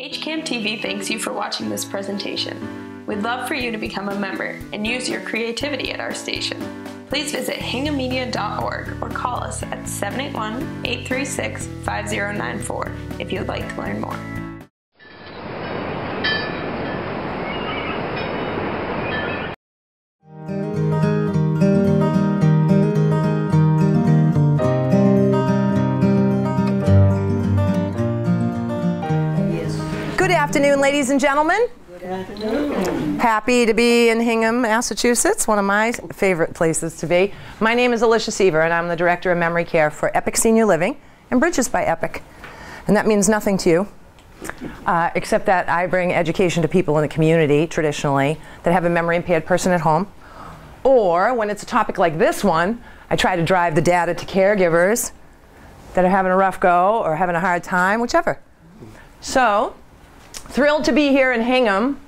HCAM TV thanks you for watching this presentation. We'd love for you to become a member and use your creativity at our station. Please visit hinghammedia.org or call us at 781-836-5094 if you would like to learn more. Good afternoon, ladies and gentlemen. Good afternoon. Happy to be in Hingham, Massachusetts, one of my favorite places to be. My name is Alicia Seaver, and I'm the Director of Memory Care for EPOCH Senior Living and Bridges by EPOCH. And that means nothing to you, except that I bring education to people in the community, traditionally, that have a memory impaired person at home. Or, when it's a topic like this one, I try to drive the data to caregivers that are having a rough go or having a hard time, whichever. So, thrilled to be here in Hingham.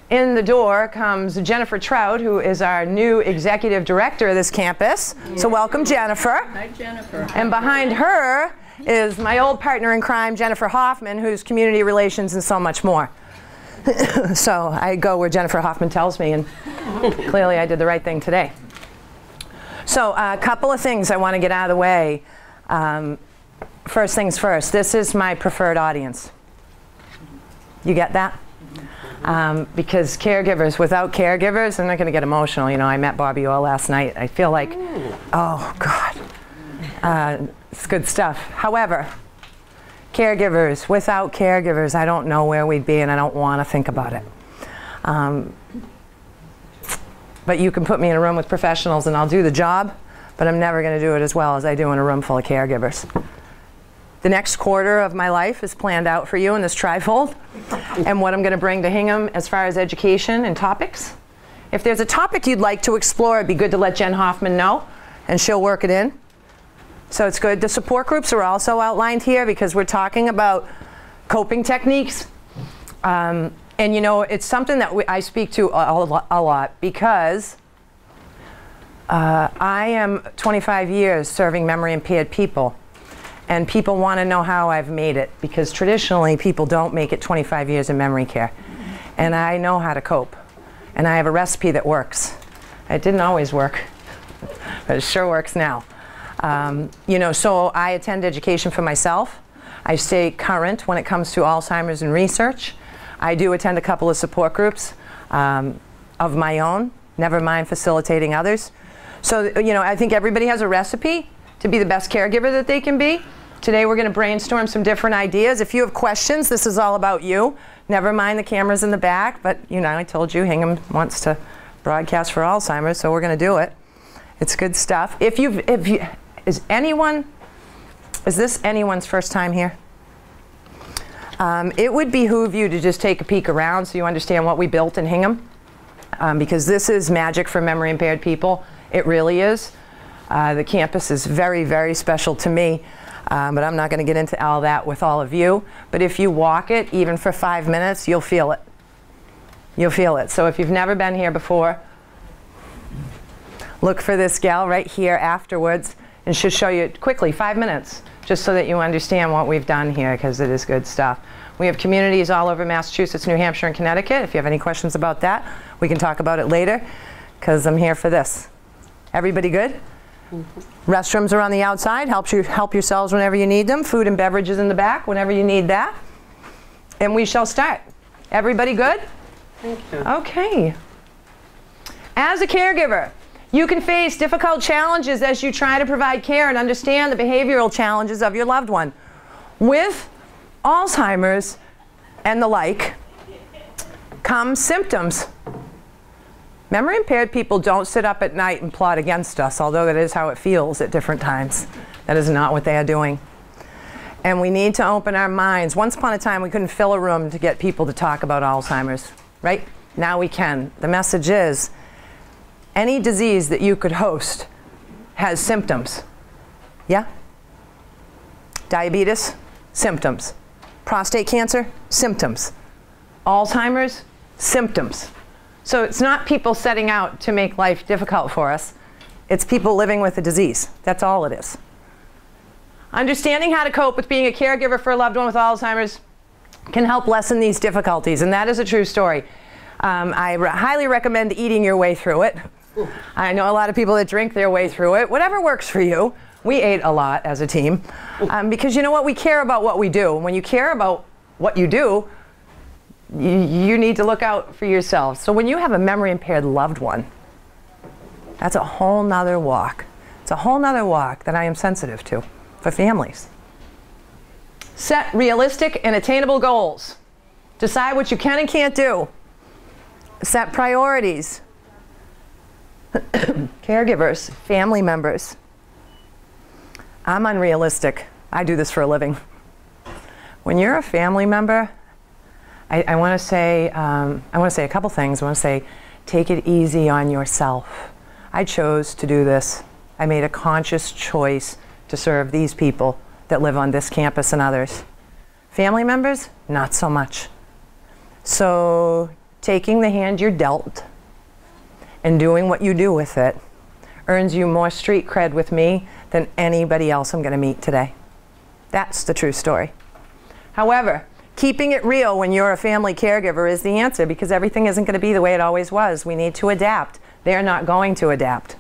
In the door comes Jennifer Trout, who is our new executive director of this campus. So welcome, Jennifer. Hi, Jennifer. And behind her is my old partner in crime, Jennifer Hoffman, who's community relations and so much more. So I go where Jennifer Hoffman tells me, and clearly I did the right thing today. So a couple of things I want to get out of the way. First things first, this is my preferred audience. You get that? Because caregivers, without caregivers, I'm not going to get emotional. You know, I met Bobby Orr last night. I feel like, oh, God. It's good stuff. However, caregivers, without caregivers, I don't know where we'd be, and I don't want to think about it. But you can put me in a room with professionals, and I'll do the job, but I'm never going to do it as well as I do in a room full of caregivers. The next quarter of my life is planned out for you in this trifold, and what I'm going to bring to Hingham as far as education and topics. If there's a topic you'd like to explore, it'd be good to let Jen Hoffman know, and she'll work it in. So it's good. The support groups are also outlined here because we're talking about coping techniques. And you know, it's something that I speak to a lot because I am 25 years serving memory impaired people. And people want to know how I've made it, because traditionally people don't make it 25 years in memory care. And I know how to cope. And I have a recipe that works. It didn't always work, but it sure works now. You know, so I attend education for myself. I stay current when it comes to Alzheimer's and research. I do attend a couple of support groups of my own, never mind facilitating others. So, you know, I think everybody has a recipe to be the best caregiver that they can be. Today we're going to brainstorm some different ideas. If you have questions, this is all about you. Never mind the cameras in the back, but you know, I told you Hingham wants to broadcast for Alzheimer's, so we're going to do it. It's good stuff. Is this anyone's first time here? It would behoove you to just take a peek around so you understand what we built in Hingham, because this is magic for memory impaired people. It really is. The campus is very, very special to me, but I'm not going to get into all that with all of you. But if you walk it, even for 5 minutes, you'll feel it. You'll feel it. So if you've never been here before, look for this gal right here afterwards, and she'll show you quickly, 5 minutes, just so that you understand what we've done here, because it is good stuff. We have communities all over Massachusetts, New Hampshire, and Connecticut. If you have any questions about that, we can talk about it later, because I'm here for this. Everybody good? Restrooms are on the outside. Help yourselves whenever you need them. Food and beverages in the back whenever you need that. And we shall start. Everybody good? Thank you. Okay. As a caregiver, you can face difficult challenges as you try to provide care and understand the behavioral challenges of your loved one. With Alzheimer's and the like come symptoms. Memory impaired people don't sit up at night and plot against us, although that is how it feels at different times. That is not what they are doing. And we need to open our minds. Once upon a time, we couldn't fill a room to get people to talk about Alzheimer's, right? Now we can. The message is, any disease that you could host has symptoms. Yeah? Diabetes, symptoms. Prostate cancer, symptoms. Alzheimer's, symptoms. So it's not people setting out to make life difficult for us. It's people living with the disease. That's all it is. Understanding how to cope with being a caregiver for a loved one with Alzheimer's can help lessen these difficulties, and that is a true story. I highly recommend eating your way through it. I know a lot of people that drink their way through it. Whatever works for you. We ate a lot as a team because you know what? We care about what we do. When you care about what you do, you need to look out for yourself. So when you have a memory impaired loved one, that's a whole nother walk. It's a whole nother walk that I am sensitive to for families. Set realistic and attainable goals. Decide what you can and can't do. Set priorities. Caregivers, family members. I'm unrealistic. I do this for a living. When you're a family member, I want to say a couple things. I want to say, take it easy on yourself. I chose to do this. I made a conscious choice to serve these people that live on this campus and others. Family members, not so much. So taking the hand you're dealt and doing what you do with it earns you more street cred with me than anybody else I'm going to meet today. That's the true story. However, keeping it real when you're a family caregiver is the answer, because everything isn't going to be the way it always was. We need to adapt. They're not going to adapt.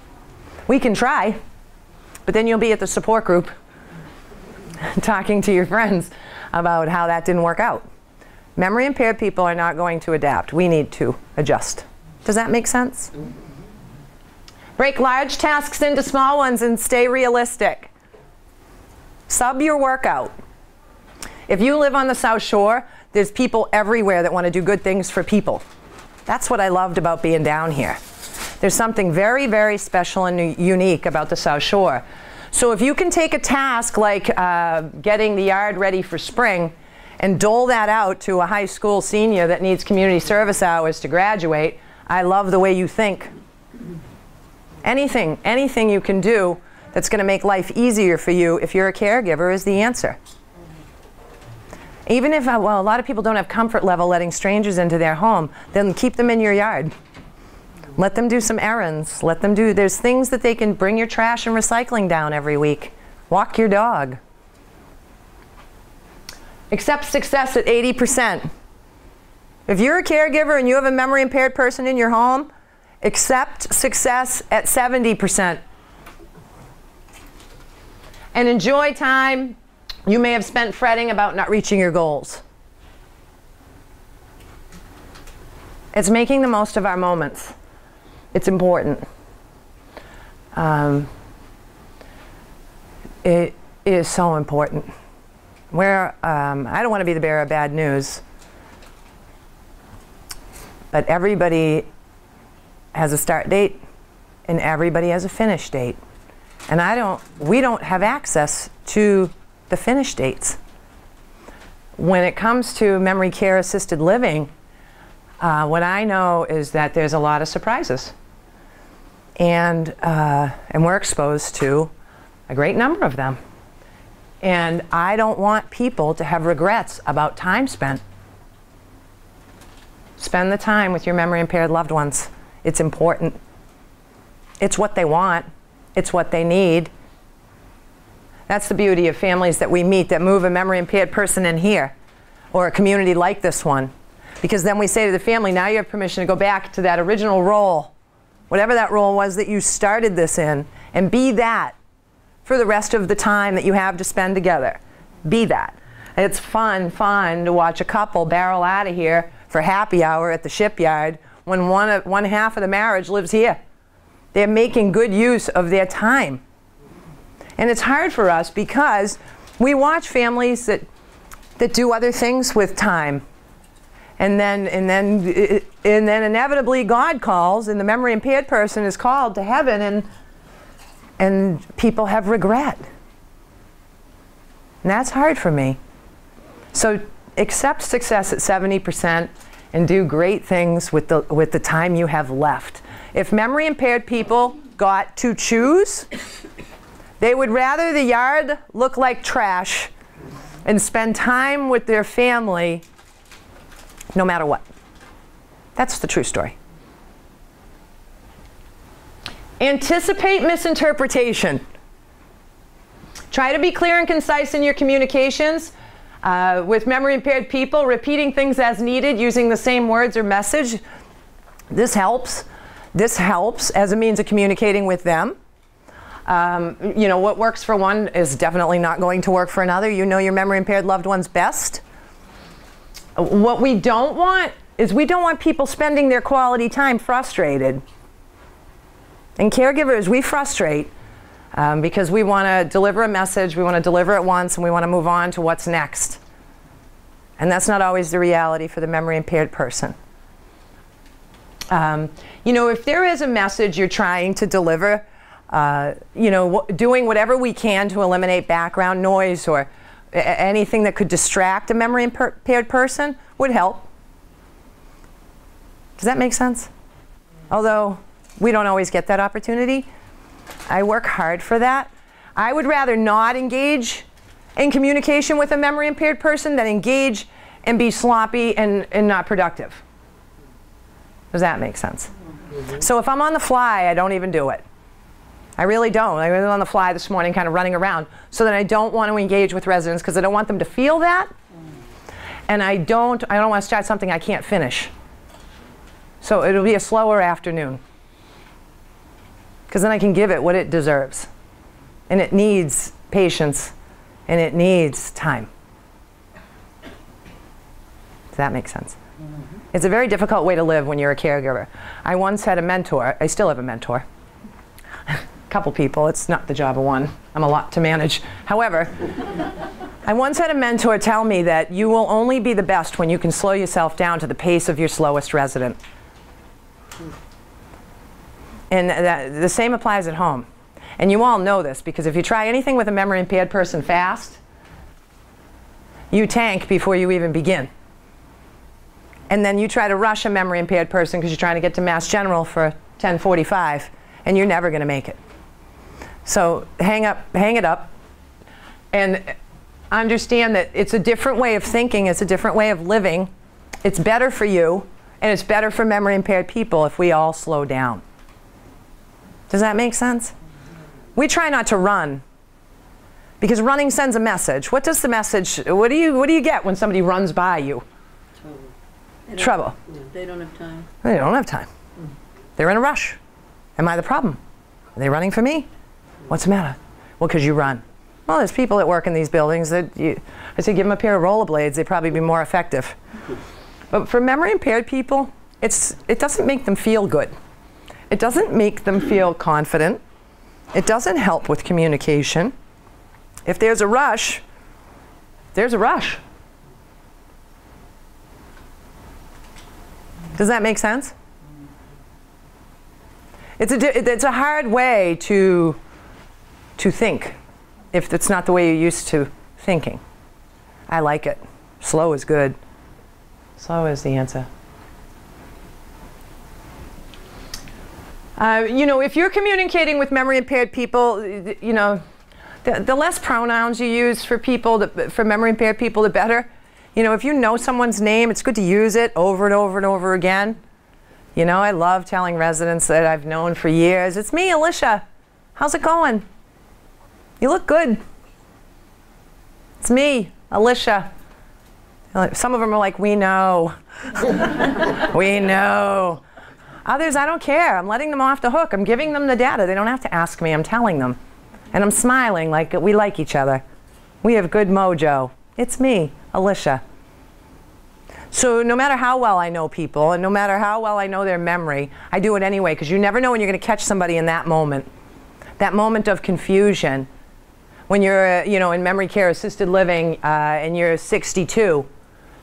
We can try, but then you'll be at the support group talking to your friends about how that didn't work out. Memory impaired people are not going to adapt. We need to adjust. Does that make sense? Break large tasks into small ones and stay realistic. Sub your workout. If you live on the South Shore, there's people everywhere that want to do good things for people. That's what I loved about being down here. There's something very, very special and unique about the South Shore. So if you can take a task like getting the yard ready for spring and dole that out to a high school senior that needs community service hours to graduate, I love the way you think. Anything you can do that's going to make life easier for you if you're a caregiver is the answer. Even if, well, a lot of people don't have comfort level letting strangers into their home, then keep them in your yard. Let them do some errands. Let them do, there's things that they can bring your trash and recycling down every week. Walk your dog. Accept success at 80%. If you're a caregiver and you have a memory impaired person in your home, accept success at 70%. And enjoy time you may have spent fretting about not reaching your goals. It's making the most of our moments. It's important. It is so important. I don't want to be the bearer of bad news, but everybody has a start date and everybody has a finish date. And we don't have access to the finish dates. When it comes to memory care assisted living, what I know is that there's a lot of surprises. And we're exposed to a great number of them. And I don't want people to have regrets about time spent. Spend the time with your memory impaired loved ones. It's important. It's what they want. It's what they need. That's the beauty of families that we meet that move a memory impaired person in here, or a community like this one. Because then we say to the family, now you have permission to go back to that original role, whatever that role was that you started this in, and be that for the rest of the time that you have to spend together. Be that. It's fun to watch a couple barrel out of here for happy hour at the shipyard when one half of the marriage lives here. They're making good use of their time. And it's hard for us because we watch families that do other things with time. And then inevitably God calls, and the memory impaired person is called to heaven, and people have regret. And that's hard for me. So accept success at 70% and do great things with the time you have left. If memory impaired people got to choose, they would rather the yard look like trash and spend time with their family no matter what. That's the true story. Anticipate misinterpretation. Try to be clear and concise in your communications. With memory impaired people, repeating things as needed, using the same words or message, this helps. This helps as a means of communicating with them. You know, what works for one is definitely not going to work for another. You know your memory impaired loved ones best. What we don't want is we don't want people spending their quality time frustrated. And caregivers, we frustrate because we want to deliver a message, we want to deliver it once, and we want to move on to what's next. And that's not always the reality for the memory impaired person. You know, if there is a message you're trying to deliver, you know, doing whatever we can to eliminate background noise or anything that could distract a memory impaired person would help. Does that make sense? Although we don't always get that opportunity. I work hard for that. I would rather not engage in communication with a memory impaired person than engage and be sloppy and not productive. Does that make sense? So if I'm on the fly, I don't even do it. I really don't. I was on the fly this morning kind of running around so that I don't want to engage with residents because I don't want them to feel that. And I don't want to start something I can't finish. So it'll be a slower afternoon. Because then I can give it what it deserves. And it needs patience. And it needs time. Does that make sense? It's a very difficult way to live when you're a caregiver. I once had a mentor. I still have a mentor. A couple people. It's not the job of one. I'm a lot to manage. However, I once had a mentor tell me that you will only be the best when you can slow yourself down to the pace of your slowest resident. And the same applies at home. And you all know this because if you try anything with a memory impaired person fast, you tank before you even begin. And then you try to rush a memory impaired person because you're trying to get to Mass General for 10:45, and you're never going to make it. So hang it up, and understand that it's a different way of thinking, it's a different way of living. It's better for you, and it's better for memory impaired people if we all slow down. Does that make sense? We try not to run, because running sends a message. What does the message, what do you get when somebody runs by you? Trouble. They don't have time. They don't have time. They're in a rush. Am I the problem? Are they running for me? What's the matter? Well, because you run. Well, there's people that work in these buildings that I say give them a pair of rollerblades, they'd probably be more effective. But for memory impaired people, it doesn't make them feel good. It doesn't make them feel confident. It doesn't help with communication. If there's a rush, there's a rush. Does that make sense? It's a hard way to think if it's not the way you're used to thinking. I like it. Slow is good. Slow is the answer. You know, if you're communicating with memory impaired people, you know, the less pronouns you use for people, for memory impaired people, the better. You know, if you know someone's name, it's good to use it over and over and over again. You know, I love telling residents that I've known for years, it's me, Alicia. How's it going? You look good. It's me, Alicia. Some of them are like, we know. We know. Others, I don't care. I'm letting them off the hook. I'm giving them the data. They don't have to ask me. I'm telling them. And I'm smiling like we like each other. We have good mojo. It's me, Alicia. So no matter how well I know people and no matter how well I know their memory, I do it anyway because you never know when you're going to catch somebody in that moment of confusion. When you're, you know, in memory care assisted living and you're 62,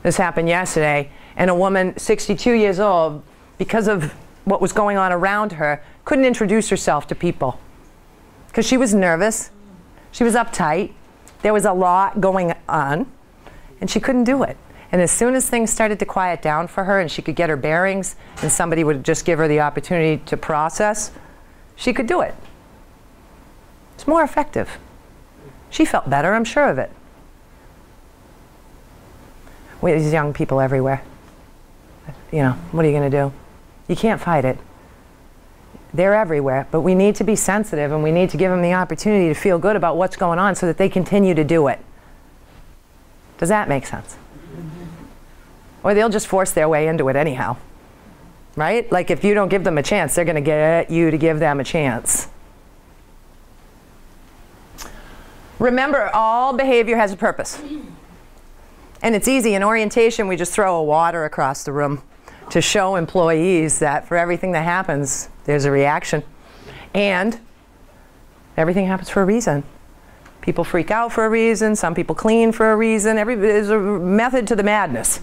this happened yesterday, and a woman 62 years old, because of what was going on around her, couldn't introduce herself to people because she was nervous, she was uptight, there was a lot going on, and she couldn't do it. And as soon as things started to quiet down for her and she could get her bearings and somebody would just give her the opportunity to process, she could do it. It's more effective. She felt better, I'm sure of it. There's young people everywhere. You know, what are you going to do? You can't fight it. They're everywhere, but we need to be sensitive and we need to give them the opportunity to feel good about what's going on so that they continue to do it. Does that make sense? Or they'll just force their way into it anyhow. Right? Like if you don't give them a chance, they're going to get you to give them a chance. Remember, all behavior has a purpose. And it's easy. In orientation, we just throw a water across the room to show employees that for everything that happens, there's a reaction. And everything happens for a reason. People freak out for a reason. Some people clean for a reason. There's a method to the madness.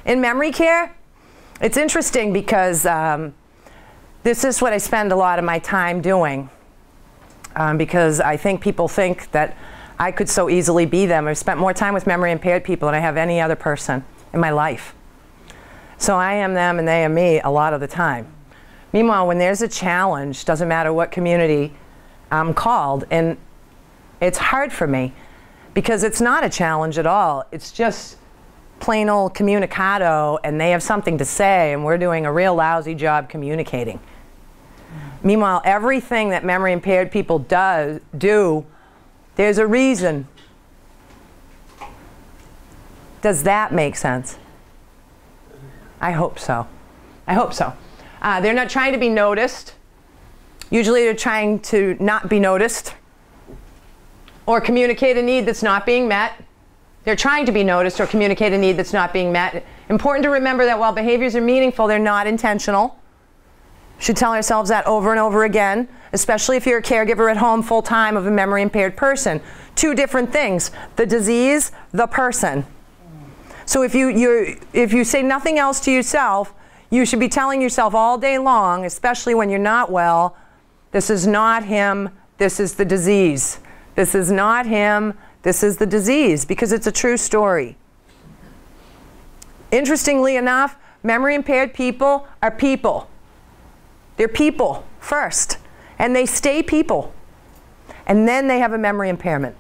In memory care, it's interesting because this is what I spend a lot of my time doing. Because I think people think that I could so easily be them. I've spent more time with memory impaired people than I have any other person in my life. So I am them and they are me a lot of the time. Meanwhile, when there's a challenge, doesn't matter what community I'm called, and it's hard for me because it's not a challenge at all. It's just plain old communicado, and they have something to say, and we're doing a real lousy job communicating. Meanwhile, everything that memory impaired people do, there's a reason. Does that make sense? I hope so. I hope so. They're not trying to be noticed. Usually they're trying to not be noticed or communicate a need that's not being met. They're trying to be noticed or communicate a need that's not being met. Important to remember that while behaviors are meaningful, they're not intentional. Should tell ourselves that over and over again, especially if you're a caregiver at home full-time of a memory impaired person. Two different things, the disease, the person. So if you say nothing else to yourself, you should be telling yourself all day long, especially when you're not well, this is not him, this is the disease. This is not him, this is the disease, because it's a true story. Interestingly enough, memory impaired people are people. They're people first, and they stay people. And then they have a memory impairment.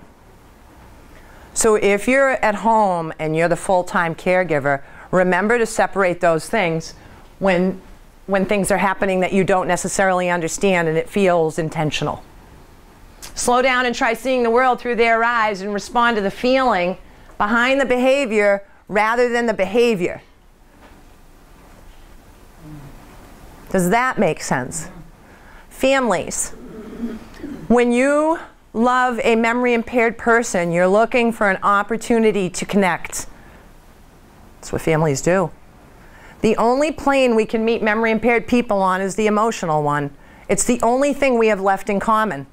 So if you're at home and you're the full-time caregiver, remember to separate those things when things are happening that you don't necessarily understand and it feels intentional. Slow down and try seeing the world through their eyes and respond to the feeling behind the behavior rather than the behavior. Does that make sense? Families. When you love a memory impaired person, you're looking for an opportunity to connect. That's what families do. The only plane we can meet memory impaired people on is the emotional one. It's the only thing we have left in common.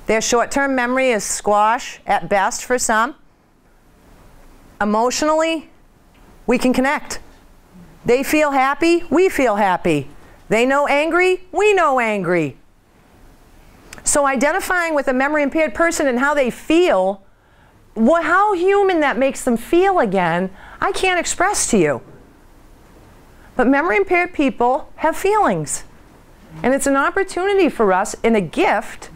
Their short-term memory is squash at best for some. Emotionally, we can connect. They feel happy, we feel happy. They know angry, we know angry. So identifying with a memory impaired person and how they feel, how human that makes them feel again, I can't express to you. But memory impaired people have feelings. And it's an opportunity for us and a gift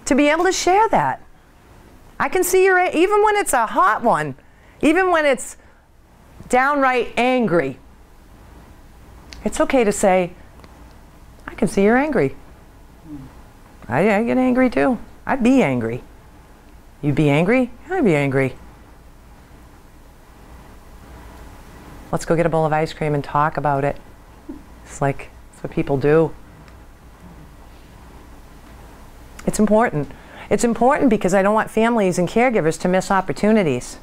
to be able to share that. I can see even when it's a hot one, even when it's downright angry, it's okay to say, I can see you're angry. I get angry too. I'd be angry. You'd be angry? I'd be angry. Let's go get a bowl of ice cream and talk about it. It's like, it's what people do. It's important. It's important because I don't want families and caregivers to miss opportunities.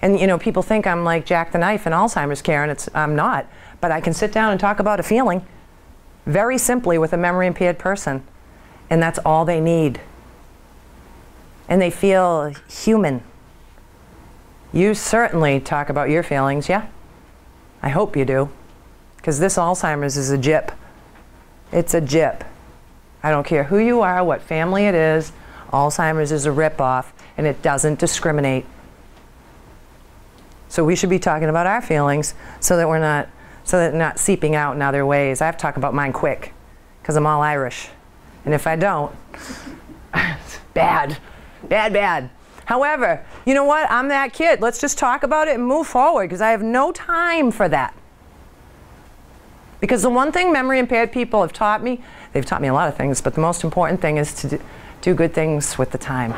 And you know, people think I'm like Jack the Knife in Alzheimer's care, and I'm not. But I can sit down and talk about a feeling very simply with a memory impaired person. And that's all they need. And they feel human. You certainly talk about your feelings, yeah? I hope you do. Because this Alzheimer's is a jip. It's a jip. I don't care who you are, what family it is, Alzheimer's is a ripoff, and it doesn't discriminate. So we should be talking about our feelings so that they're not seeping out in other ways. I have to talk about mine quick, because I'm all Irish. And if I don't, it's bad. Bad, bad. However, you know what? I'm that kid. Let's just talk about it and move forward, because I have no time for that. Because the one thing memory impaired people have taught me, they've taught me a lot of things, but the most important thing is to do good things with the time.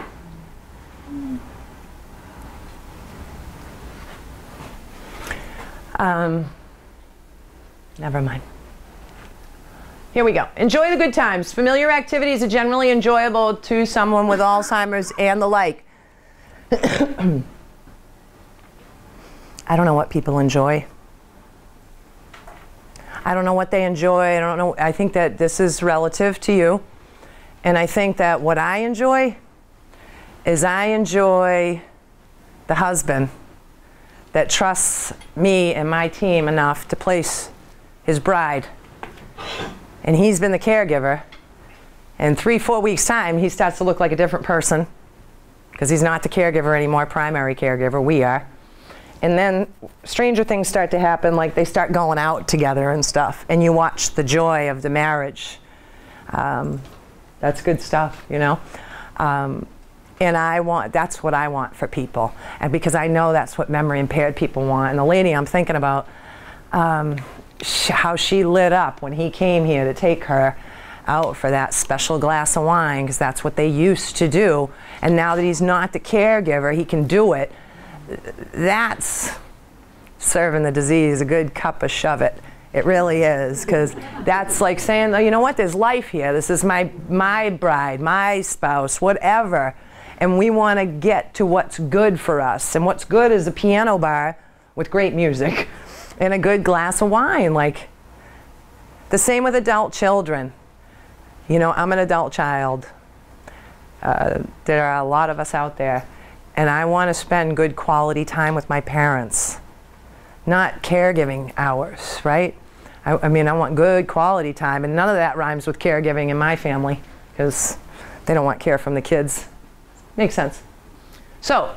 Never mind. Here we go. Enjoy the good times. Familiar activities are generally enjoyable to someone with Alzheimer's and the like. I don't know what people enjoy. I don't know what they enjoy. I don't know. I think that this is relative to you. And I think that what I enjoy is I enjoy the husband that trusts me and my team enough to place his bride. And he's been the caregiver. In 3-4 weeks' time, he starts to look like a different person because he's not the caregiver anymore, primary caregiver, we are. And then stranger things start to happen, like they start going out together and stuff. And you watch the joy of the marriage. That's good stuff, you know. And that's what I want for people. And because I know that's what memory impaired people want. And the lady I'm thinking about, how she lit up when he came here to take her out for that special glass of wine, because that's what they used to do. And now that he's not the caregiver, he can do it. That's serving the disease a good cup of shove it. It really is, because that's like saying, oh, you know what, there's life here. This is my bride, my spouse, whatever. And we want to get to what's good for us. And what's good is a piano bar with great music and a good glass of wine. Like, the same with adult children. You know, I'm an adult child. There are a lot of us out there. And I want to spend good quality time with my parents. Not caregiving hours, right? I mean, I want good quality time. And none of that rhymes with caregiving in my family, because they don't want care from the kids. Makes sense. So,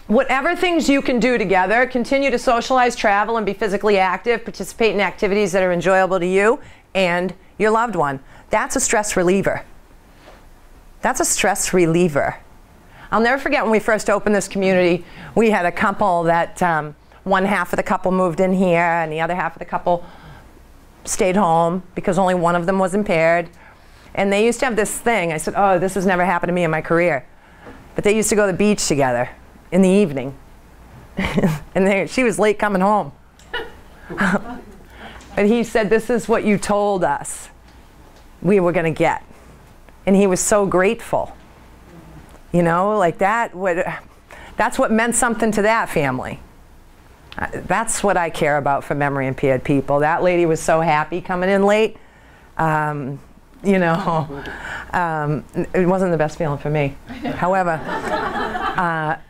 whatever things you can do together, continue to socialize, travel, and be physically active, participate in activities that are enjoyable to you and your loved one. That's a stress reliever. That's a stress reliever. I'll never forget when we first opened this community, we had a couple that one half of the couple moved in here and the other half of the couple stayed home because only one of them was impaired. And they used to have this thing. I said, oh, this has never happened to me in my career. But they used to go to the beach together in the evening. And she was late coming home. But he said, this is what you told us we were going to get. And he was so grateful. You know, like that's what meant something to that family. That's what I care about for memory impaired people. That lady was so happy coming in late. You know, it wasn't the best feeling for me. However,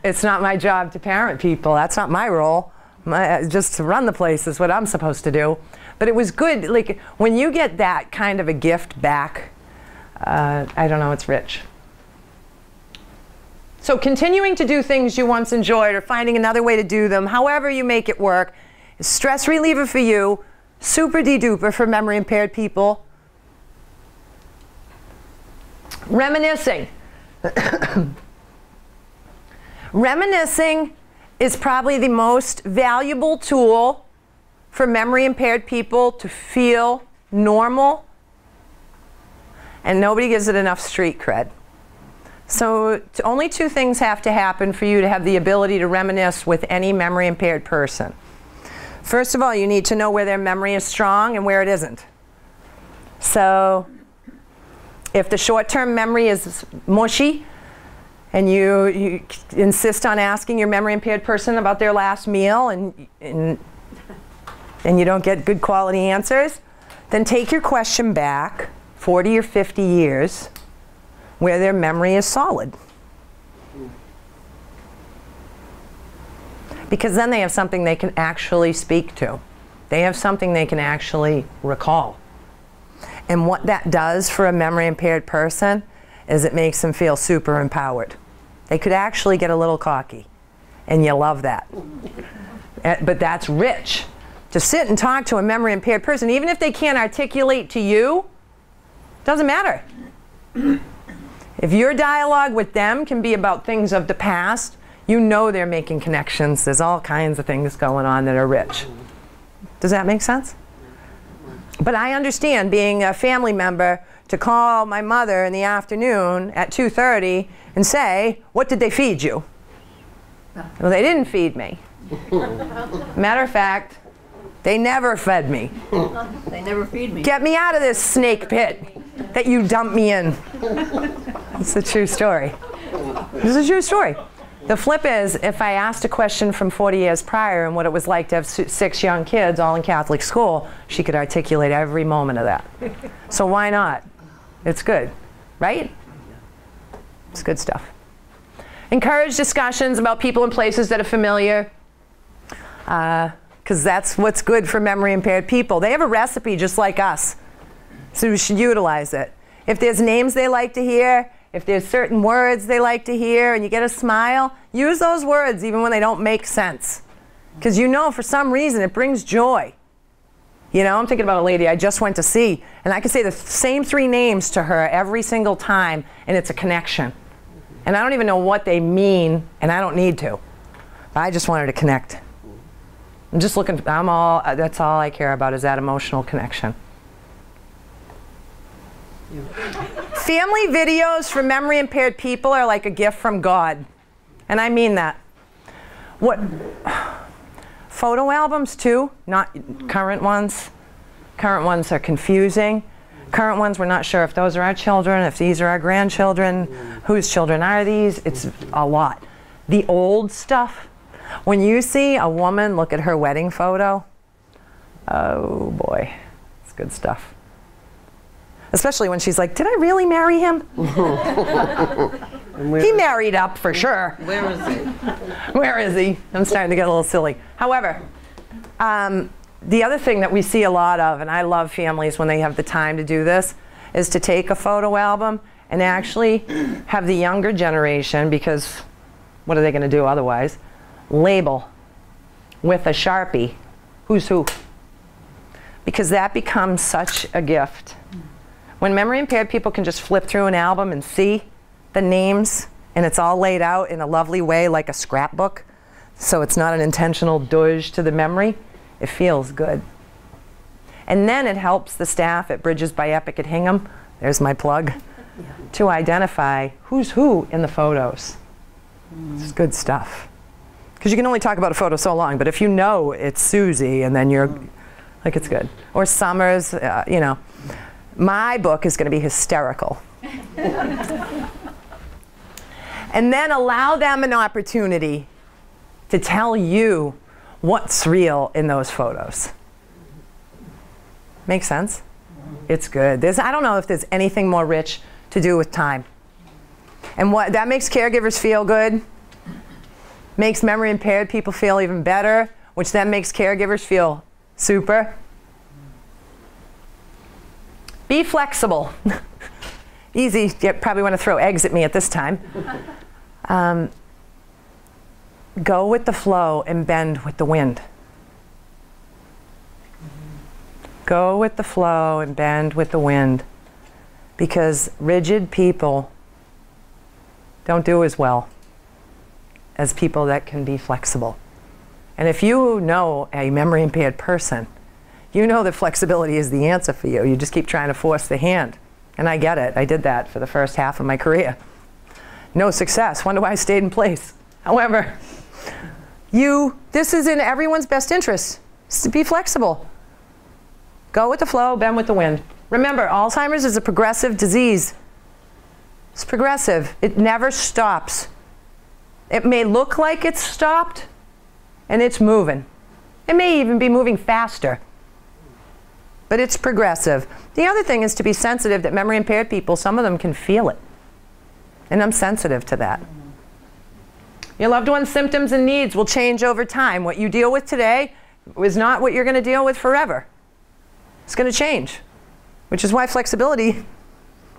it's not my job to parent people. That's not my role. Just to run the place is what I'm supposed to do. But it was good. Like, when you get that kind of a gift back, I don't know, it's rich. So continuing to do things you once enjoyed or finding another way to do them, however you make it work, is stress reliever for you, super de-duper for memory impaired people. Reminiscing. Reminiscing is probably the most valuable tool for memory impaired people to feel normal, and nobody gives it enough street cred. So only two things have to happen for you to have the ability to reminisce with any memory impaired person. First of all, you need to know where their memory is strong and where it isn't. So if the short-term memory is mushy and you insist on asking your memory impaired person about their last meal and you don't get good quality answers, then take your question back 40 or 50 years where their memory is solid. Because then they have something they can actually speak to. They have something they can actually recall. And what that does for a memory impaired person is it makes them feel super empowered. They could actually get a little cocky, and you love that. But that's rich. To sit and talk to a memory impaired person, even if they can't articulate to you, doesn't matter. If your dialogue with them can be about things of the past, you know they're making connections. There's all kinds of things going on that are rich. Does that make sense? But I understand being a family member to call my mother in the afternoon at 2:30 and say, what did they feed you? Well, they didn't feed me. Matter of fact, They never fed me. They never feed me. Get me out of this snake pit that you dumped me in. It's a true story. This is a true story. The flip is, if I asked a question from 40 years prior and what it was like to have 6 young kids all in Catholic school, she could articulate every moment of that. So why not? It's good, right? It's good stuff. Encourage discussions about people and places that are familiar, because that's what's good for memory impaired people. They have a recipe just like us, so we should utilize it. If there's names they like to hear, if there's certain words they like to hear and you get a smile, use those words even when they don't make sense. Because you know for some reason it brings joy. You know, I'm thinking about a lady I just went to see, and I can say the same 3 names to her every single time, and it's a connection. And I don't even know what they mean, and I don't need to. I just wanted to connect. I'm just looking, that's all I care about is that emotional connection. Family videos for memory impaired people are like a gift from God. And I mean that. Photo albums too, not current ones. Current ones are confusing. Current ones, we're not sure if those are our children, if these are our grandchildren, whose children are these. It's a lot. The old stuff, when you see a woman look at her wedding photo, oh boy, it's good stuff. Especially when she's like, did I really marry him? He married up for sure. Where is he? Where is he? I'm starting to get a little silly. However, the other thing that we see a lot of, and I love families when they have the time to do this, is to take a photo album and actually have the younger generation, because what are they going to do otherwise, label with a Sharpie who's who. Because that becomes such a gift. When memory impaired people can just flip through an album and see the names, and it's all laid out in a lovely way like a scrapbook, so it's not an intentional douche to the memory, it feels good. And then it helps the staff at Bridges by Epic at Hingham, there's my plug, to identify who's who in the photos. It's good stuff. Because you can only talk about a photo so long, but if you know it's Susie, and then you're like, it's good. Or Summers, you know. My book is going to be hysterical. And then allow them an opportunity to tell you what's real in those photos. Make sense? It's good. I don't know if there's anything more rich to do with time. And what that makes caregivers feel good, makes memory impaired people feel even better, which then makes caregivers feel super. Be flexible. Easy, you probably want to throw eggs at me at this time. Go with the flow and bend with the wind. Go with the flow and bend with the wind. Because rigid people don't do as well as people that can be flexible. And if you know a memory impaired person, you know that flexibility is the answer for you. You just keep trying to force the hand. And I get it. I did that for the first half of my career. No success. Wonder why I stayed in place. However, this is in everyone's best interest. To be flexible. Go with the flow, bend with the wind. Remember, Alzheimer's is a progressive disease. It's progressive. It never stops. It may look like it's stopped, and it's moving. It may even be moving faster. But it's progressive. The other thing is to be sensitive that memory impaired people, some of them can feel it. And I'm sensitive to that. Your loved one's symptoms and needs will change over time. What you deal with today is not what you're going to deal with forever. It's going to change, which is why flexibility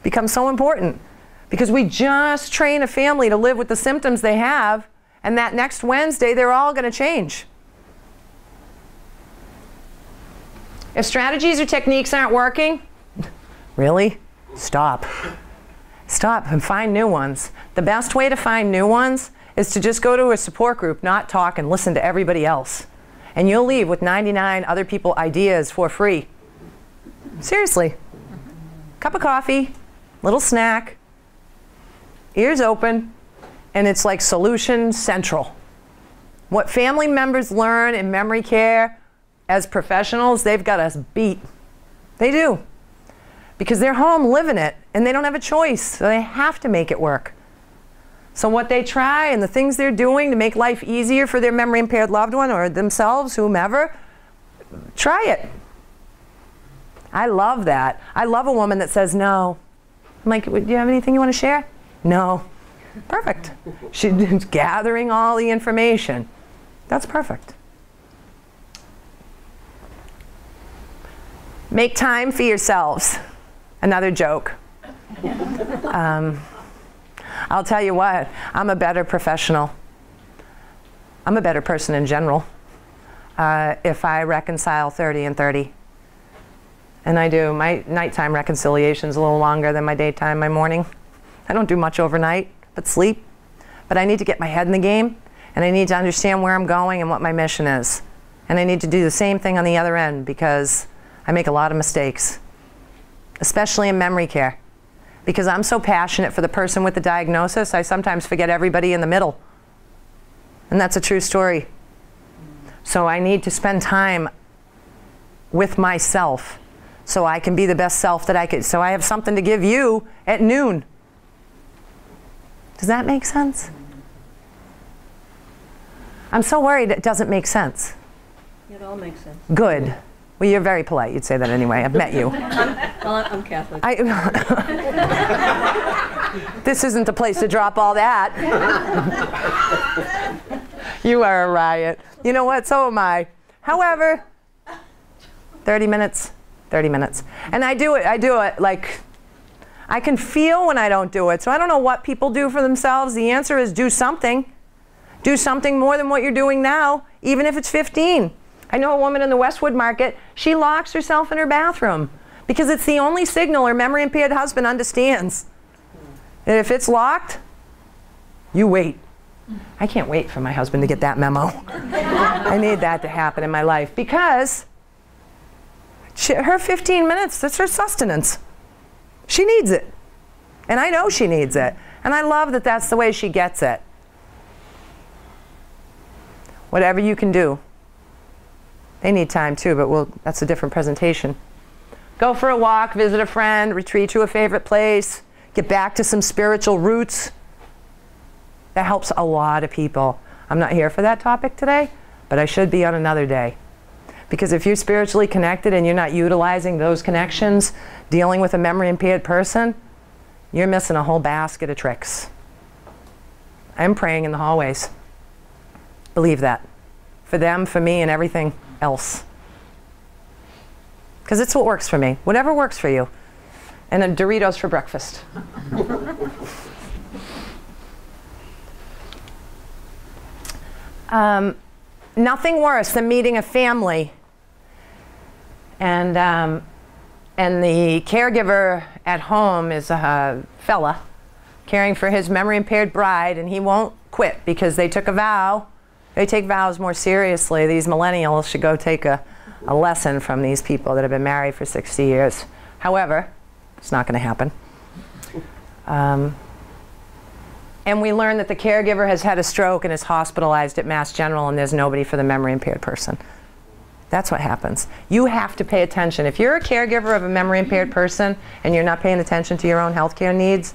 becomes so important. Because we just train a family to live with the symptoms they have, and that next Wednesday they're all going to change. If strategies or techniques aren't working, really? Stop. Stop and find new ones. The best way to find new ones is to just go to a support group, not talk and listen to everybody else. And you'll leave with 99 other people ideas for free. Seriously. Cup of coffee, little snack, ears open, and it's like solution central. What family members learn in memory care as professionals, they've got us beat. They do. Because they're home living it, and they don't have a choice, so they have to make it work. So what they try and the things they're doing to make life easier for their memory impaired loved one or themselves, whomever, try it. I love that. I love a woman that says no. I'm like, do you have anything you want to share? No. Perfect. She's gathering all the information. That's perfect. Make time for yourselves. Another joke. I'll tell you what, I'm a better professional. I'm a better person in general if I reconcile 30 and 30. And I do. My nighttime reconciliation's a little longer than my daytime, my morning. I don't do much overnight, but sleep. But I need to get my head in the game, and I need to understand where I'm going and what my mission is. And I need to do the same thing on the other end because I make a lot of mistakes, especially in memory care. Because I'm so passionate for the person with the diagnosis, I sometimes forget everybody in the middle. And that's a true story. So I need to spend time with myself so I can be the best self that I could. So I have something to give you at noon. Does that make sense? I'm so worried it doesn't make sense. It all makes sense. Good. Well, you're very polite. You'd say that anyway. I've met you. I'm Catholic. This isn't the place to drop all that. You are a riot. You know what? So am I. However, 30 minutes, 30 minutes. And I do it like, I can feel when I don't do it. So I don't know what people do for themselves. The answer is do something. Do something more than what you're doing now, even if it's 15. I know a woman in the Westwood Market, she locks herself in her bathroom because it's the only signal her memory impaired husband understands. And if it's locked, you wait. I can't wait for my husband to get that memo. I need that to happen in my life because her 15 minutes, that's her sustenance. She needs it. And I know she needs it. And I love that that's the way she gets it. Whatever you can do. They need time too, but that's a different presentation. Go for a walk, visit a friend, retreat to a favorite place, get back to some spiritual roots. That helps a lot of people. I'm not here for that topic today, but I should be on another day. Because if you're spiritually connected and you're not utilizing those connections, dealing with a memory impaired person, you're missing a whole basket of tricks. I'm praying in the hallways. Believe that. For them, for me, and everything else. Because it's what works for me. Whatever works for you. And then Doritos for breakfast. Nothing worse than meeting a family and the caregiver at home is a fella caring for his memory impaired bride, and he won't quit because they took a vow. They take vows more seriously. These millennials should go take a lesson from these people that have been married for 60 years. However, it's not going to happen. And we learned that the caregiver has had a stroke and is hospitalized at Mass General, and there's nobody for the memory impaired person. That's what happens. You have to pay attention. If you're a caregiver of a memory impaired person and you're not paying attention to your own healthcare needs,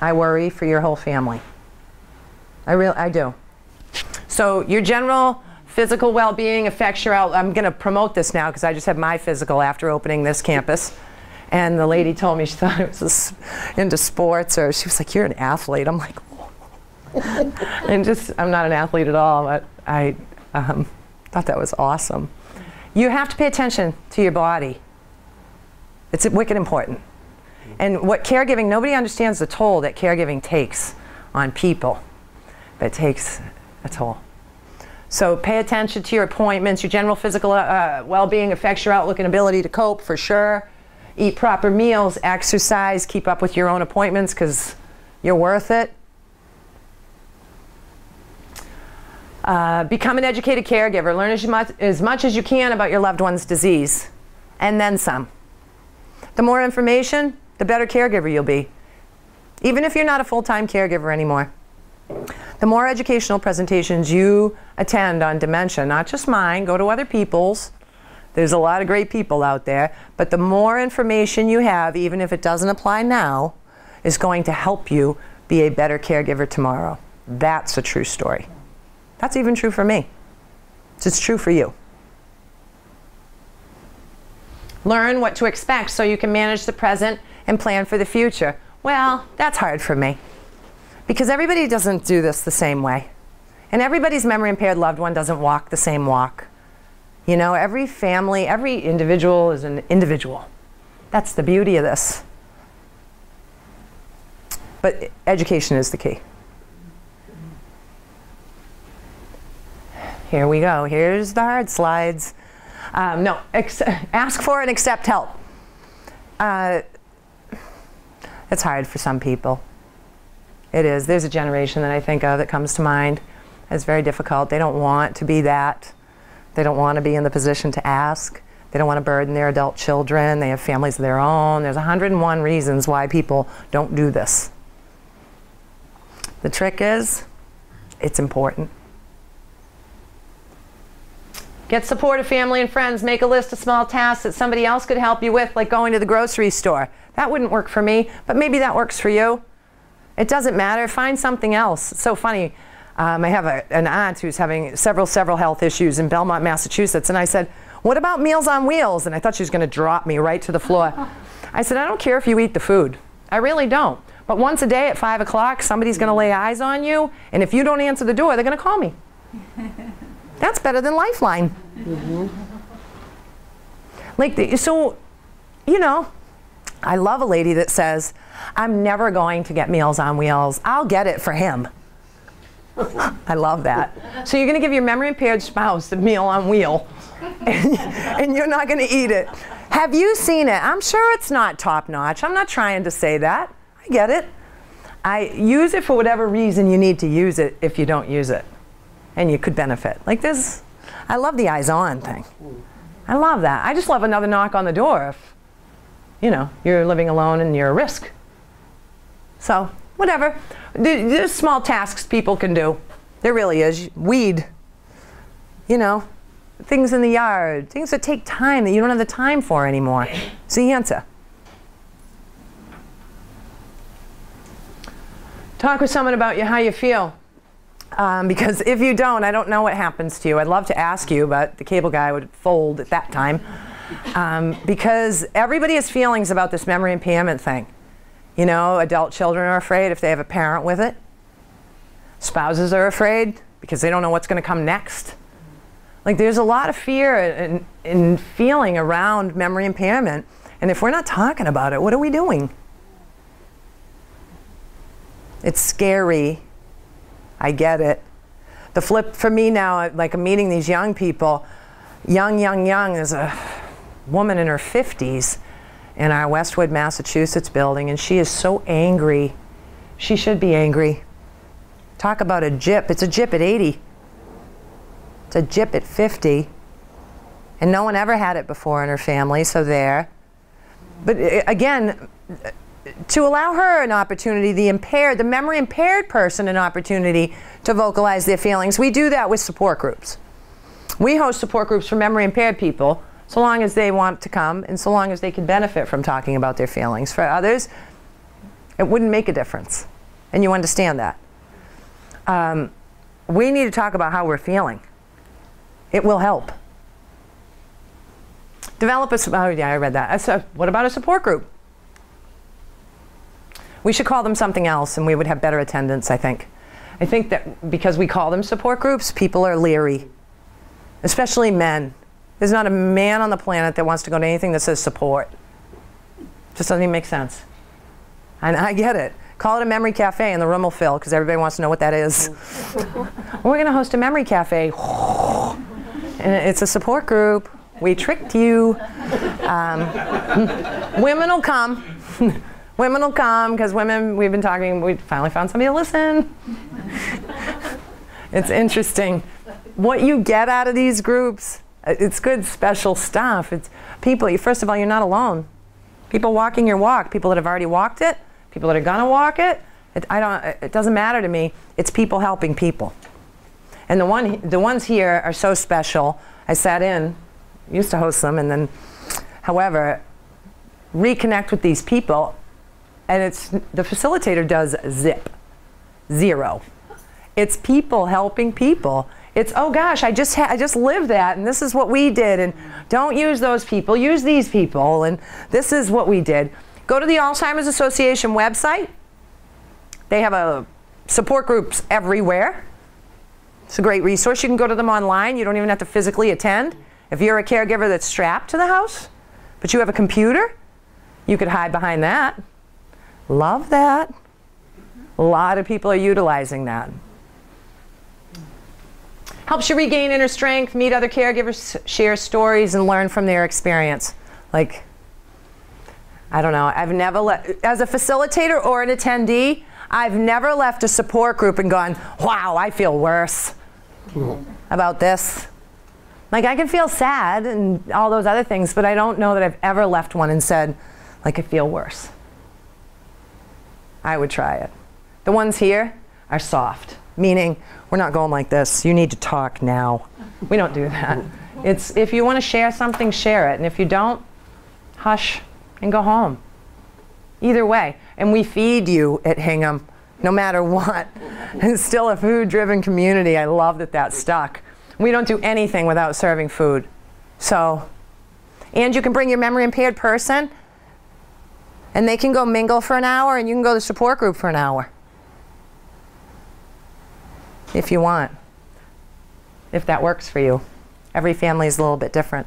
I worry for your whole family. I do. So your general physical well-being affects your I'm going to promote this now because I just had my physical after opening this campus. And the lady told me she thought I was into sports, or she was like, you're an athlete. I'm like, oh. And I'm not an athlete at all, but I thought that was awesome. You have to pay attention to your body. It's wicked important. And what caregiving, nobody understands the toll that caregiving takes on people. But it takes a toll. So pay attention to your appointments. Your general physical well-being affects your outlook and ability to cope, for sure. Eat proper meals, exercise, keep up with your own appointments because you're worth it. Become an educated caregiver. Learn as much as you can about your loved one's disease, and then some. The more information, the better caregiver you'll be, even if you're not a full-time caregiver anymore. The more educational presentations you attend on dementia, not just mine, go to other people's. There's a lot of great people out there, but the more information you have, even if it doesn't apply now, is going to help you be a better caregiver tomorrow. That's a true story. That's even true for me. It's true for you. Learn what to expect so you can manage the present and plan for the future. Well, that's hard for me because everybody doesn't do this the same way. And everybody's memory impaired loved one doesn't walk the same walk. You know, every family, every individual is an individual. That's the beauty of this. But education is the key. Here we go. Here's the hard slides. No, ask for and accept help. It's hard for some people. It is. There's a generation that I think of that comes to mind. It's very difficult. They don't want to be that. They don't want to be in the position to ask. They don't want to burden their adult children. They have families of their own. There's 101 reasons why people don't do this. The trick is, it's important. Get support of family and friends. Make a list of small tasks that somebody else could help you with, like going to the grocery store. That wouldn't work for me, but maybe that works for you. It doesn't matter. Find something else. It's so funny. I have an aunt who's having several health issues in Belmont, Massachusetts, and I said, what about Meals on Wheels? And I thought she was going to drop me right to the floor. I said, I don't care if you eat the food. I really don't. But once a day at 5 o'clock, somebody's going to lay eyes on you, and if you don't answer the door, they're going to call me. That's better than Lifeline. Mm-hmm. Like, so, you know, I love a lady that says, I'm never going to get Meals on Wheels. I'll get it for him. I love that. So you're going to give your memory impaired spouse the meal on wheel, and you're not going to eat it. Have you seen it? I'm sure it's not top notch. I'm not trying to say that. I get it. I use it for whatever reason you need to use it if you don't use it. And you could benefit. Like this, I love the eyes on thing. I love that. I just love another knock on the door if, you know, you're living alone and you're a risk. So, whatever. There's small tasks people can do. There really is. Weed. You know, things in the yard. Things that take time that you don't have the time for anymore. It's the answer. Talk with someone about how you feel. Because if you don't, I don't know what happens to you. I'd love to ask you, but the cable guy would fold at that time. Because everybody has feelings about this memory impairment thing. You know, adult children are afraid if they have a parent with it. Spouses are afraid because they don't know what's going to come next. Like, there's a lot of fear and feeling around memory impairment. And if we're not talking about it, what are we doing? It's scary. I get it. The flip for me now, like I'm meeting these young people, young. There's a woman in her 50s in our Westwood, Massachusetts building, and she is so angry. She should be angry. Talk about a jip. It's a jip at 80. It's a jip at 50. And no one ever had it before in her family, so there. But again, to allow her an opportunity, the memory impaired person an opportunity to vocalize their feelings, we do that with support groups. We host support groups for memory impaired people, so long as they want to come and so long as they can benefit from talking about their feelings. For others, it wouldn't make a difference, and you understand that. We need to talk about how we're feeling. It will help. Develop oh yeah, I read that. What about a support group? We should call them something else and we would have better attendance, I think. I think that because we call them support groups, people are leery, especially men. There's not a man on the planet that wants to go to anything that says support. Just doesn't even make sense. And I get it. Call it a memory cafe and the room will fill because everybody wants to know what that is. We're going to host a memory cafe. And it's a support group. We tricked you. Women will come. Women will come because women, we've been talking, we finally found somebody to listen. It's interesting. What you get out of these groups, it's good special stuff. It's people, first of all, you're not alone. People walking your walk, people that have already walked it, people that are gonna walk it, It doesn't matter to me. It's people helping people. And the ones here are so special. I sat in, used to host them, and then, however, reconnect with these people, and the facilitator does zero. It's people helping people. It's, oh gosh, I just lived that, and this is what we did, and don't use those people, use these people, and this is what we did. Go to the Alzheimer's Association website. They have support groups everywhere. It's a great resource. You can go to them online. You don't even have to physically attend. If you're a caregiver that's strapped to the house, but you have a computer, you could hide behind that. Love that. A lot of people are utilizing that. Helps you regain inner strength, meet other caregivers, share stories, and learn from their experience. Like, I don't know, I've never as a facilitator or an attendee, I've never left a support group and gone, wow, I feel worse about this. Like, I can feel sad and all those other things, but I don't know that I've ever left one and said, like, I feel worse. I would try it. The ones here are soft, meaning we're not going like this. You need to talk now. We don't do that. It's, if you want to share something, share it. And if you don't, hush and go home. Either way. And we feed you at Hingham, no matter what. It's still a food-driven community. I love that that stuck. We don't do anything without serving food. So, and you can bring your memory-impaired person, and they can go mingle for an hour, and you can go to the support group for an hour. If you want. If that works for you. Every family is a little bit different.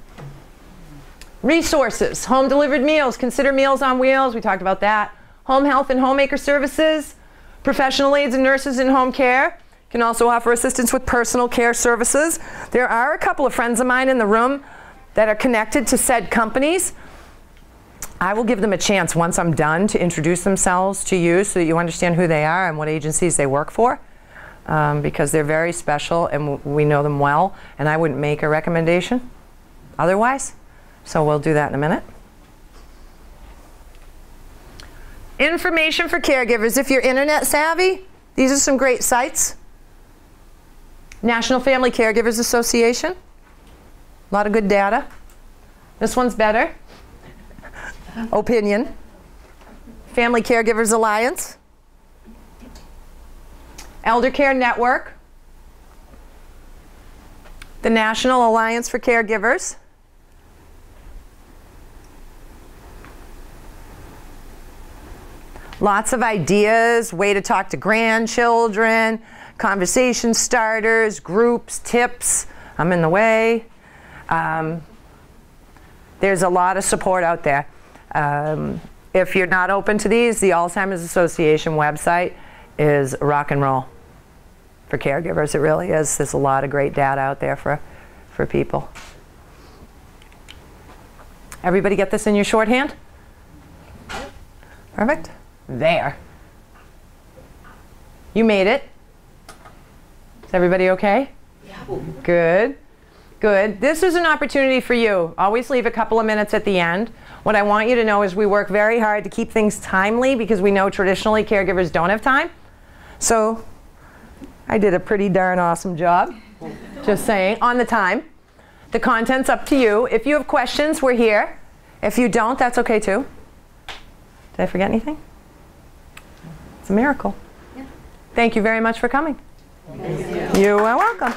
Resources. Home-delivered meals. Consider Meals on Wheels. We talked about that. Home health and homemaker services. Professional aides and nurses in home care. Can also offer assistance with personal care services. There are a couple of friends of mine in the room that are connected to said companies. I will give them a chance once I'm done to introduce themselves to you so that you understand who they are and what agencies they work for, because they're very special and we know them well, and I wouldn't make a recommendation otherwise. So we'll do that in a minute. Information for caregivers. If you're internet savvy, these are some great sites. National Family Caregivers Association. A lot of good data. This one's better. Opinion. Family Caregivers Alliance. Elder Care Network. The National Alliance for Caregivers. Lots of ideas, way to talk to grandchildren, conversation starters, groups, tips. I'm in the way. There's a lot of support out there. If you're not open to these, the Alzheimer's Association website is rock and roll for caregivers. It really is. There's a lot of great data out there for people. Everybody get this in your shorthand? Perfect. There. You made it. Is everybody okay? Yeah. Good. Good. This is an opportunity for you. Always leave a couple of minutes at the end. What I want you to know is we work very hard to keep things timely because we know traditionally caregivers don't have time. So I did a pretty darn awesome job, just saying, on the time. The content's up to you. If you have questions, we're here. If you don't, that's okay too. Did I forget anything? It's a miracle. Yeah. Thank you very much for coming. You are welcome.